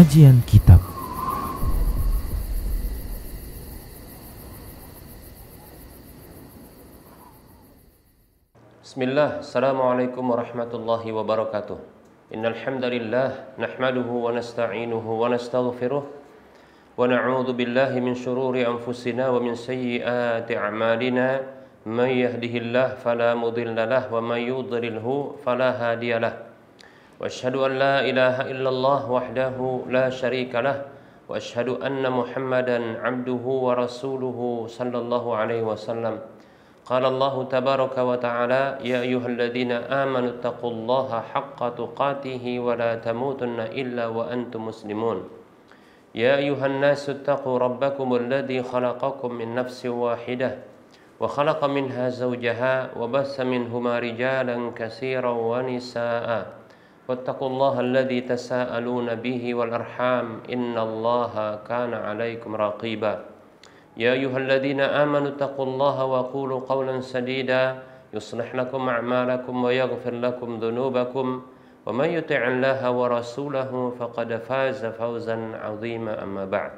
Kajian Kitab. Bismillah, Assalamualaikum warahmatullahi wabarakatuh. Innal hamdalillah nahmaduhu wa nasta'inuhu wa nastaghfiruh wa na'udzu billahi min shururi anfusina wa min sayyiati a'malina. May yahdihillahu fala mudilla lahu wa may yudlilhu fala hadiyalah. Wa asyhadu an la ilaha illallah wahdahu la syarika lah wa asyhadu anna Muhammadan 'abduhu wa rasuluhu sallallahu alaihi wasallam. Qala Allah tabaraka wa ta'ala, ya ayyuhalladzina amanu taqullaha haqqa tuqatih wa la tamutunna illa wa antum muslimun. Ya ayyuhan nasu taqu rabbakumul ladzi khalaqakum min nafsin wahidah wa khalaqa minha zawjaha wa bassa minhuma rijalan katsiran wa nisaa'a. Wattaqullaha alladzi tasaaluna bihi wal arham innallaha kana 'alaikum raqiba. Ya ayyuhalladzina amanu taqullaha wa qulu qawlan sadida yuslih lakum a'malakum wa yaghfir lakum dhunubakum wa may yuti'illaha wa rasulahu faqad faza fawzan 'azima amma ba'd.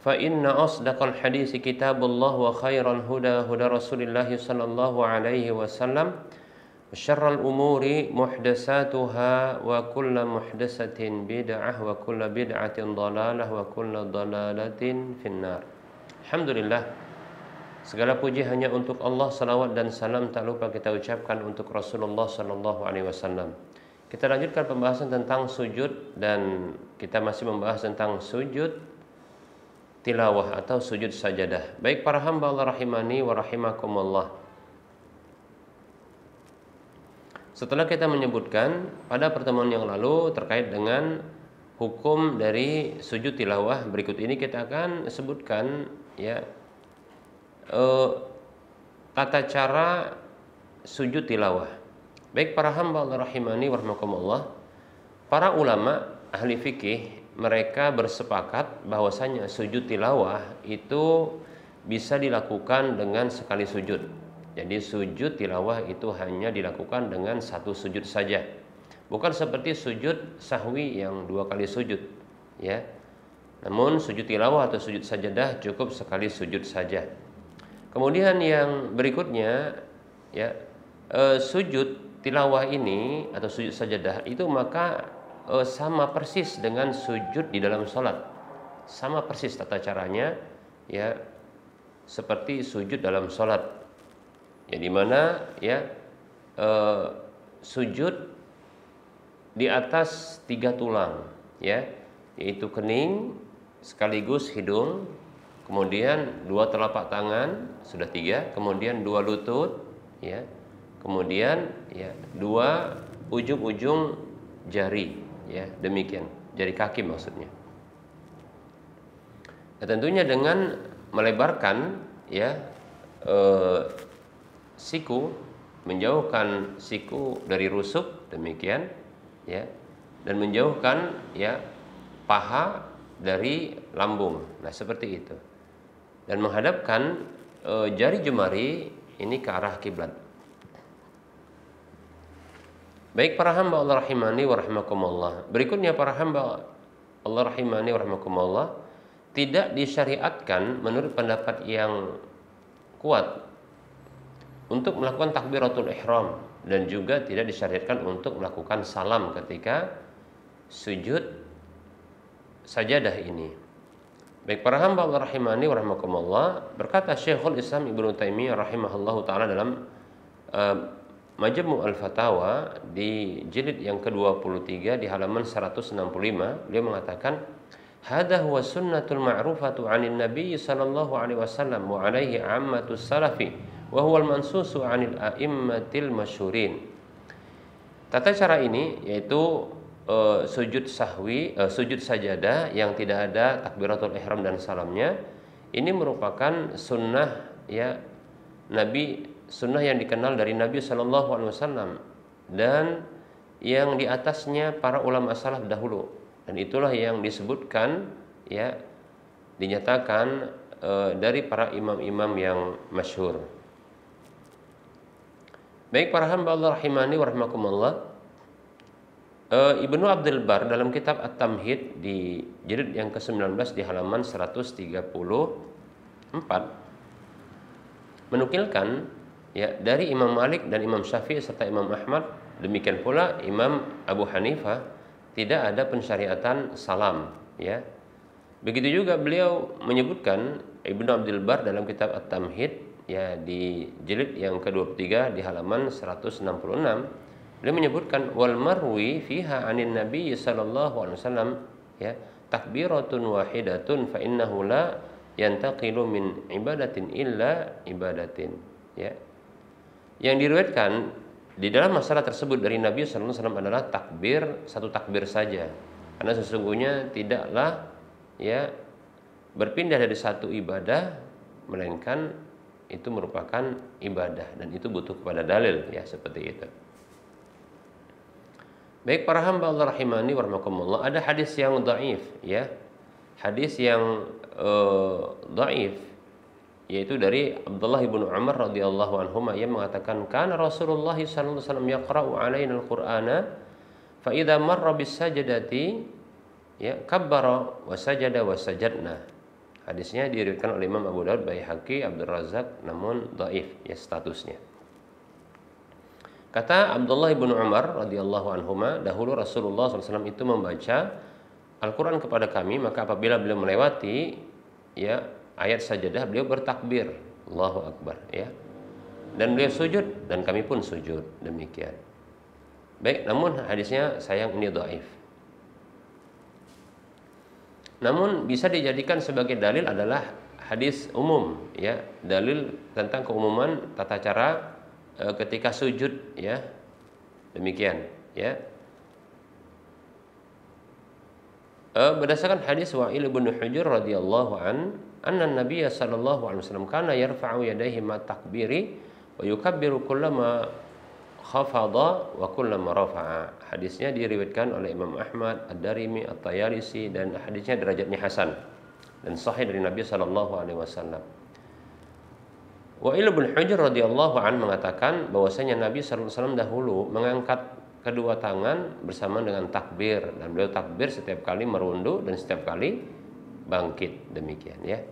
Fa inna asdaqal haditsi kitabullah wa khairal huda huda Rasulillah sallallahu alaihi wasallam. Syarrul umuri muhdatsatuha wa kullu muhdatsatin bid'ah wa kullu bid'atin dhalalah wa kullu dhalalatin finnar. Alhamdulillah, segala puji hanya untuk Allah, salawat dan salam tak lupa kita ucapkan untuk Rasulullah sallallahu alaihi wasallam. Kita lanjutkan pembahasan tentang sujud dan kita masih membahas tentang sujud tilawah atau sujud sajadah. Baik para hamba Allah rahimani wa rahimakumullah. Setelah kita menyebutkan pada pertemuan yang lalu terkait dengan hukum dari sujud tilawah, berikut ini kita akan sebutkan ya tata cara sujud tilawah. Baik para hamba Allah rahimani wa rahimakumullah, para ulama ahli fikih mereka bersepakat bahwasanya sujud tilawah itu bisa dilakukan dengan sekali sujud. Jadi sujud tilawah itu hanya dilakukan dengan satu sujud saja. Bukan seperti sujud sahwi yang dua kali sujud, ya. Namun sujud tilawah atau sujud sajadah cukup sekali sujud saja. Kemudian yang berikutnya, ya, sujud tilawah ini atau sujud sajadah itu maka sama persis dengan sujud di dalam sholat. Sama persis tata caranya, ya, seperti sujud dalam sholat. Ya, di mana ya sujud di atas 3 tulang, ya, yaitu kening sekaligus hidung, kemudian 2 telapak tangan sudah 3, kemudian 2 lutut, ya, kemudian ya 2 ujung-ujung jari, ya, demikian, jari kaki maksudnya. Nah, tentunya dengan melebarkan ya siku, menjauhkan siku dari rusuk, demikian ya, dan menjauhkan ya paha dari lambung. Nah, seperti itu. Dan menghadapkan jari jemari ini ke arah kiblat. Baik para hamba Allah rahimani wa rahimakumullah. Berikutnya para hamba Allah rahimani wa rahimakumullah, tidak disyariatkan menurut pendapat yang kuat untuk melakukan takbiratul ihram, dan juga tidak disyariatkan untuk melakukan salam ketika sujud sajadah ini. Baik para hamba Allah rahimani wa rahimakumullah, berkata Syekhul Islam Ibnu Taimiyah rahimahullahu taala dalam Majmu' al-Fatawa di jilid yang ke-23 di halaman 165, beliau mengatakan, "Hadza huwa sunnatul ma'rufatu 'anil nabiy sallallahu alaihi wasallam wa 'alaihi 'ammatus salafi wa huwal mansusu 'anil a'immatil masyhurin." Tata cara ini yaitu sujud sahwi, sujud sajadah yang tidak ada takbiratul ihram dan salamnya, ini merupakan sunnah ya Nabi, sunnah yang dikenal dari Nabi sallallahu alaihi wasallam dan yang di atasnya para ulama salaf dahulu, dan itulah yang disebutkan ya, dinyatakan dari para imam-imam yang masyhur. Baik para hamba Allah rahimani wa rahimakumullah, Ibnu Abdul Bar dalam kitab At-Tamhid di jilid yang ke-19 di halaman 134 menukilkan ya dari Imam Malik dan Imam Syafi'i serta Imam Ahmad, demikian pula Imam Abu Hanifah, tidak ada pensyariatan salam ya. Begitu juga beliau menyebutkan Ibnu Abdul Bar dalam kitab At-Tamhid ya di jilid yang ke-23 di halaman 166, beliau menyebutkan wal marwi fiha 'anin nabiy sallallahu alaihi wasallam ya takbiratun wahidatun fa innahu la yantaqilu min ibadatin illa ibadatin ya. Yang diriwayatkan di dalam masalah tersebut dari Nabi sallallahu alaihi wasallam adalah takbir, satu takbir saja. Karena sesungguhnya tidaklah ya berpindah dari satu ibadah melainkan itu merupakan ibadah dan itu butuh kepada dalil ya, seperti itu. Baik para hamba Allah rahimani wa rahimakumullah, ada hadis yang dhaif ya. Hadis yang dhaif yaitu dari Abdullah bin Umar radhiyallahu anhuma yang mengatakan kana Rasulullah sallallahu alaihi wasallam yaqra'u alaina al-Qur'ana fa idza marra bis sajdati ya kabbara wa sajada wa sajadna. Hadisnya diriwayatkan oleh Imam Abu Daud, Baihaqi, Abdul Razak, namun dhaif ya statusnya. Kata Abdullah bin Umar radhiyallahu anhuma, dahulu Rasulullah SAW itu membaca Al-Quran kepada kami, maka apabila beliau melewati ya ayat sajadah, beliau bertakbir Allahu Akbar ya. Dan beliau sujud dan kami pun sujud, demikian. Baik, namun hadisnya sayang ini dhaif. Namun bisa dijadikan sebagai dalil adalah hadis umum ya, dalil tentang keumuman tata cara ketika sujud ya. Demikian ya. Berdasarkan hadis Wa'il bin Hujr radhiyallahu anna Nabiy sallallahu alaihi wasallam kana yarfa'u yadayhi ma takbiri wa yukabbiru kullama khafada wa kullama rafa'a. Hadisnya diriwayatkan oleh Imam Ahmad, Ad-Darimi, At-Tayalisi, dan hadisnya derajatnya hasan dan sahih dari Nabi sallallahu alaihi wasallam. Wa'il bin Hujr radhiyallahu mengatakan bahwasanya Nabi sallallahu alaihi wasallam dahulu mengangkat kedua tangan bersama dengan takbir, dan beliau takbir setiap kali merunduk dan setiap kali bangkit, demikian ya.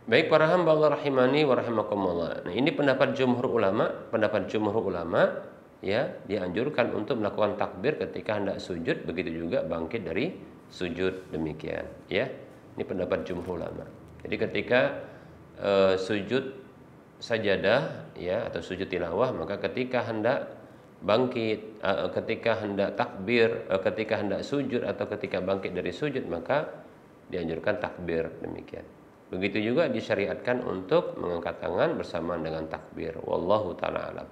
Baik para hamba Allah rahimani wa rahimakumullah. Nah, ini pendapat jumhur ulama ya, dianjurkan untuk melakukan takbir ketika hendak sujud, begitu juga bangkit dari sujud, demikian ya. Ini pendapat jumhur ulama. Jadi ketika sujud sajadah ya atau sujud tilawah, maka ketika hendak bangkit, ketika hendak takbir, ketika hendak sujud atau ketika bangkit dari sujud, maka dianjurkan takbir, demikian. Begitu juga disyariatkan untuk mengangkat tangan bersamaan dengan takbir. Wallahu ta'ala alam.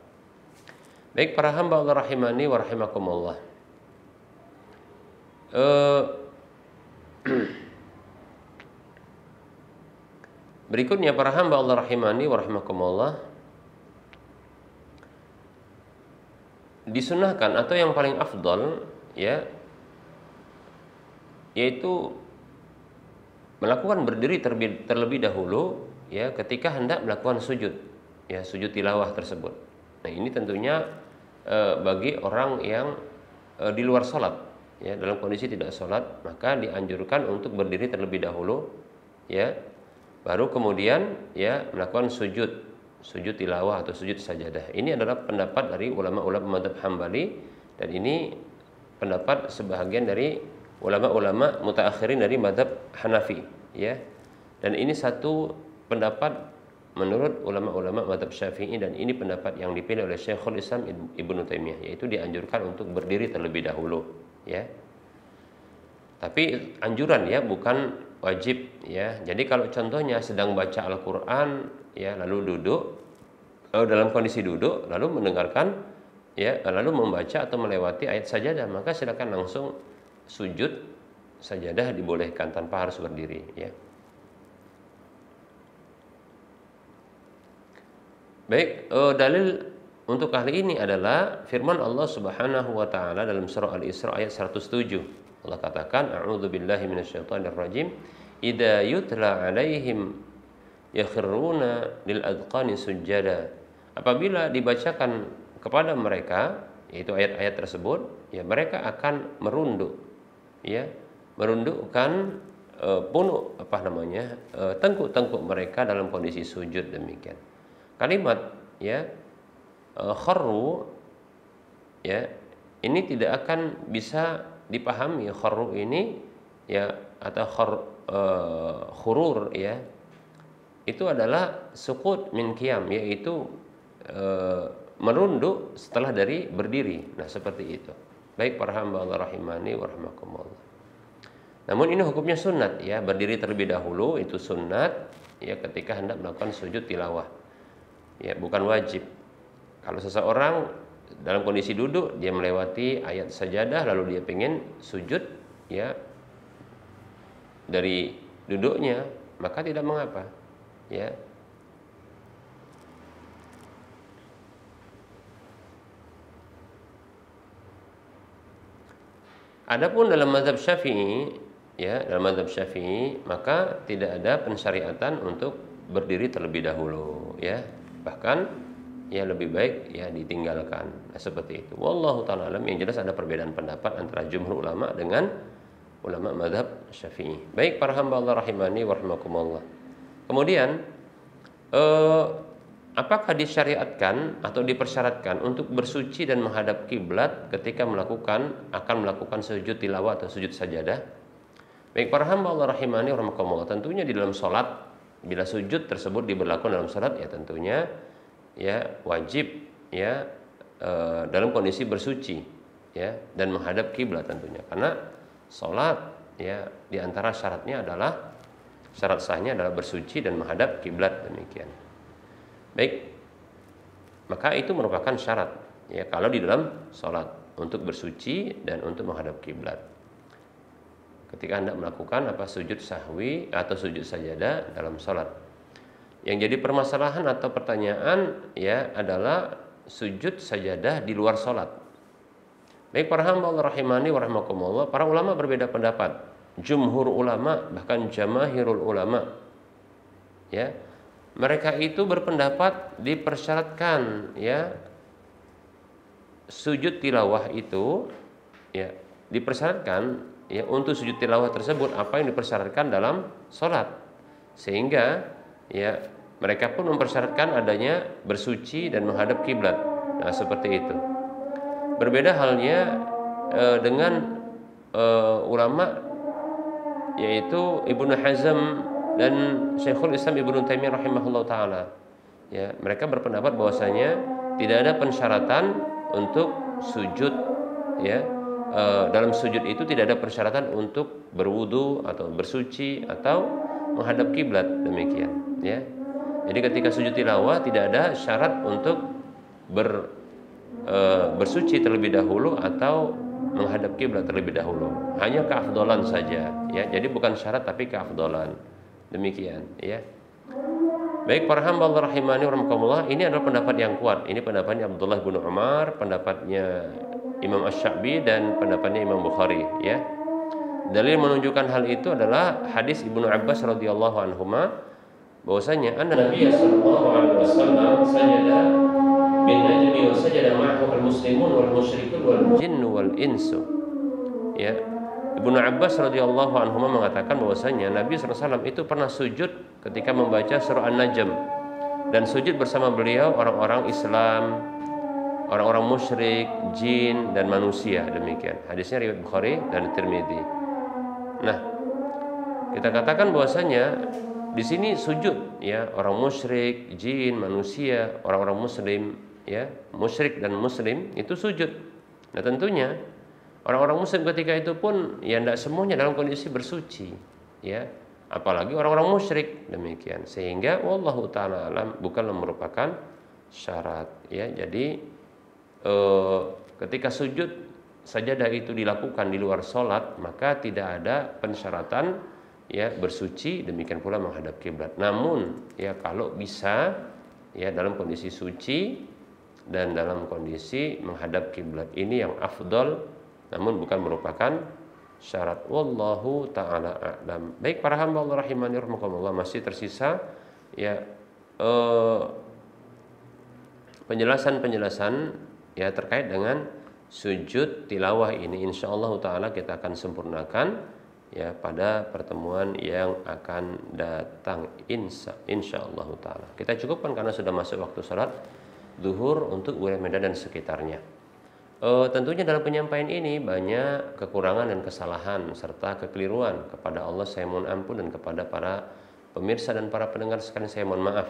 Baik para hamba Allah rahimani wa rahimakumullah. Berikutnya para hamba Allah rahimani wa rahimakumullah, disunahkan atau yang paling afdal ya, yaitu melakukan berdiri terlebih dahulu ya ketika hendak melakukan sujud ya, sujud tilawah tersebut. Nah, ini tentunya bagi orang yang di luar sholat ya, dalam kondisi tidak sholat, maka dianjurkan untuk berdiri terlebih dahulu ya, baru kemudian ya melakukan sujud tilawah atau sujud sajadah. Ini adalah pendapat dari ulama-ulama mazhab Hambali, dan ini pendapat sebahagian dari ulama-ulama mutaakhirin dari mazhab Hanafi ya. Dan ini satu pendapat menurut ulama-ulama mazhab Syafi'i, dan ini pendapat yang dipilih oleh Syekhul Islam Ibnu Taimiyah, yaitu dianjurkan untuk berdiri terlebih dahulu ya. Tapi anjuran ya, bukan wajib ya. Jadi kalau contohnya sedang baca Al-Qur'an ya, lalu duduk, dalam kondisi duduk lalu mendengarkan ya, lalu membaca atau melewati ayat sajadah, maka silakan langsung sujud sajadah, dibolehkan tanpa harus berdiri ya. Baik, dalil untuk kali ini adalah firman Allah Subhanahu wa taala dalam surah Al-Isra ayat 107. Allah katakan, a'udzubillahi minasyaitonirrajim, idza yutla 'alaihim yakhruna lil adqani sujada. Apabila dibacakan kepada mereka yaitu ayat-ayat tersebut, ya mereka akan merunduk, ya merundukkan punuk tengkuk-tengkuk mereka dalam kondisi sujud. Demikian kalimat ya kharru, ya ini tidak akan bisa dipahami kharru ini ya atau khurur ya itu adalah sukut min qiyam, yaitu merunduk setelah dari berdiri. Nah, seperti itu. Baik para hamba Allah rahimani wa rahimakumullah. Namun ini hukumnya sunat ya, berdiri terlebih dahulu itu sunat ya ketika hendak melakukan sujud tilawah. Ya, bukan wajib. Kalau seseorang dalam kondisi duduk dia melewati ayat sajadah lalu dia pengen sujud ya dari duduknya, maka tidak mengapa. Ya. Adapun dalam mazhab Syafi'i, ya, dalam mazhab Syafi'i maka tidak ada pensyariatan untuk berdiri terlebih dahulu, ya. Bahkan ya lebih baik ya ditinggalkan. Nah, seperti itu. Wallahu ta'ala alam. Yang jelas ada perbedaan pendapat antara jumhur ulama dengan ulama mazhab Syafi'i. Baik para hamba Allah rahimani wa rahimakumullah. Kemudian apakah disyariatkan atau dipersyaratkan untuk bersuci dan menghadap kiblat ketika akan melakukan sujud tilawah atau sujud sajadah? Baik para hamba Allah rahimani wa rahimakumullah, tentunya di dalam salat bila sujud tersebut diberlakukan dalam salat ya tentunya ya wajib ya dalam kondisi bersuci ya dan menghadap kiblat tentunya, karena salat ya di antara syaratnya adalah syarat sahnya adalah bersuci dan menghadap kiblat. Demikian. Baik, maka itu merupakan syarat ya kalau di dalam salat untuk bersuci dan untuk menghadap kiblat. Ketika Anda melakukan sujud sahwi atau sujud sajadah dalam salat. Yang jadi permasalahan atau pertanyaan ya adalah sujud sajadah di luar salat. Baik para hamba Allah rahimani wa rahimakumullah, para ulama berbeda pendapat. Jumhur ulama bahkan jamaahirul ulama ya mereka itu berpendapat dipersyaratkan ya sujud tilawah itu ya dipersyaratkan ya untuk sujud tilawah tersebut apa yang dipersyaratkan dalam salat, sehingga ya mereka pun mempersyaratkan adanya bersuci dan menghadap kiblat. Nah, seperti itu. Berbeda halnya dengan ulama yaitu Ibnu Hazm dan Syekhul Islam Ibnu Taimiyah rahimahullah taala. Ya, mereka berpendapat bahwasanya tidak ada pensyaratan untuk sujud ya. Dalam sujud itu tidak ada persyaratan untuk berwudu atau bersuci atau menghadap kiblat. Demikian ya. Jadi ketika sujud tilawah tidak ada syarat untuk bersuci terlebih dahulu atau menghadap kiblat terlebih dahulu. Hanya keafdolan saja ya. Jadi bukan syarat tapi keafdolan. Demikian ya. Baik para hamba Allah rahimani wa rahimakumullah, ini adalah pendapat yang kuat. Ini pendapatnya Abdullah bin Umar, pendapatnya Imam Asy-Sya'bi dan pendapatnya Imam Bukhari ya. Dalil menunjukkan hal itu adalah hadis Ibnu Abbas radhiyallahu anhuma bahwasanya Nabi sallallahu alaihi wasallam sajada bin najmi wa sajada ma'ahu al-muslimun wal musyrikun wal jinnu wal insu. Ya. Ibnu Abbas radhiyallahu anhu mengatakan bahwasanya Nabi SAW itu pernah sujud ketika membaca surah An-Najm, dan sujud bersama beliau orang-orang Islam, orang-orang musyrik, jin dan manusia. Demikian. Hadisnya riwayat Bukhari dan Tirmidzi. Nah, kita katakan bahwasanya di sini sujud ya orang musyrik, jin, manusia, orang-orang muslim ya, musyrik dan muslim itu sujud. Nah, tentunya orang-orang muslim ketika itu pun ya tidak semuanya dalam kondisi bersuci ya, apalagi orang-orang musyrik. Demikian, sehingga wallahu taala alam bukanlah merupakan syarat ya. Jadi ketika sujud sajadah itu dilakukan di luar salat maka tidak ada pensyaratan ya bersuci, demikian pula menghadap kiblat. Namun ya kalau bisa ya dalam kondisi suci dan dalam kondisi menghadap kiblat ini yang afdal, namun bukan merupakan syarat. Wallahu taala a'lam. Baik para hamba Allah rahimani rahimakumullah, masih tersisa ya penjelasan-penjelasan ya terkait dengan sujud tilawah ini, insyaallah taala kita akan sempurnakan ya pada pertemuan yang akan datang, insyaallah taala. Kita cukupkan karena sudah masuk waktu salat zuhur untuk wilayah Medan dan sekitarnya. Tentunya dalam penyampaian ini banyak kekurangan dan kesalahan serta kekeliruan. Kepada Allah saya mohon ampun, dan kepada para pemirsa dan para pendengar sekalian saya mohon maaf.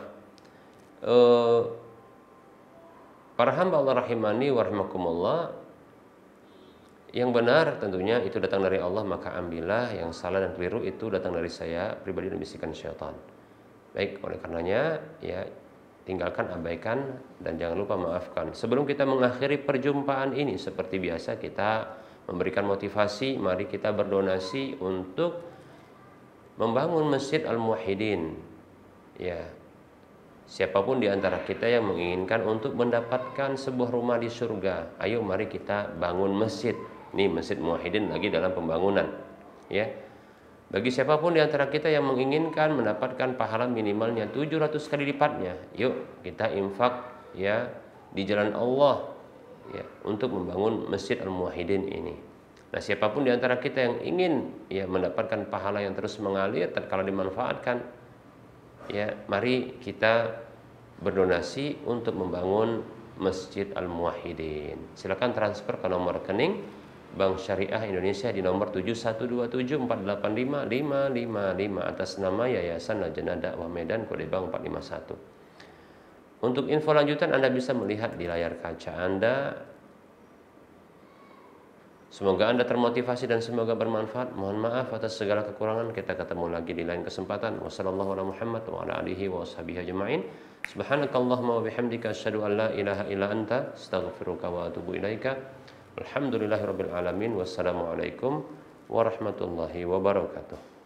Para hamba Allah rahimani wa rahimakumullah, yang benar tentunya itu datang dari Allah, maka ambillah. Yang salah dan keliru itu datang dari saya pribadi dan bisikan syaitan. Baik, oleh karenanya ya tinggalkan, abaikan, dan jangan lupa maafkan. Sebelum kita mengakhiri perjumpaan ini, seperti biasa kita memberikan motivasi. Mari kita berdonasi untuk membangun Masjid Al-Muwahhidin. Ya, siapapun di antara kita yang menginginkan untuk mendapatkan sebuah rumah di surga, ayo mari kita bangun masjid. Nih, Masjid Muwahhidin lagi dalam pembangunan. Ya. Bagi siapapun di antara kita yang menginginkan mendapatkan pahala minimalnya 700 kali lipatnya, yuk kita infak ya di jalan Allah ya untuk membangun Masjid Al-Muwahhidin ini. Nah, siapapun di antara kita yang ingin ya mendapatkan pahala yang terus mengalir tatkala dimanfaatkan, ya mari kita berdonasi untuk membangun Masjid Al-Muwahhidin. Silakan transfer ke nomor rekening Bank Syariah Indonesia di nomor 7127485555 atas nama Yayasan Lajnah Dakwah Medan, kode bank 451. Untuk info lanjutan Anda bisa melihat di layar kaca Anda. Semoga Anda termotivasi dan semoga bermanfaat. Mohon maaf atas segala kekurangan. Kita ketemu lagi di lain kesempatan. Wassalamualaikum warahmatullahi wabarakatuh. Subhanakallahumma wa bihamdika asyhadu an la ilaha illa anta astaghfiruka wa atubu ilaika. Alhamdulillahirabbil alamin. Wassalamualaikum warahmatullahi wabarakatuh.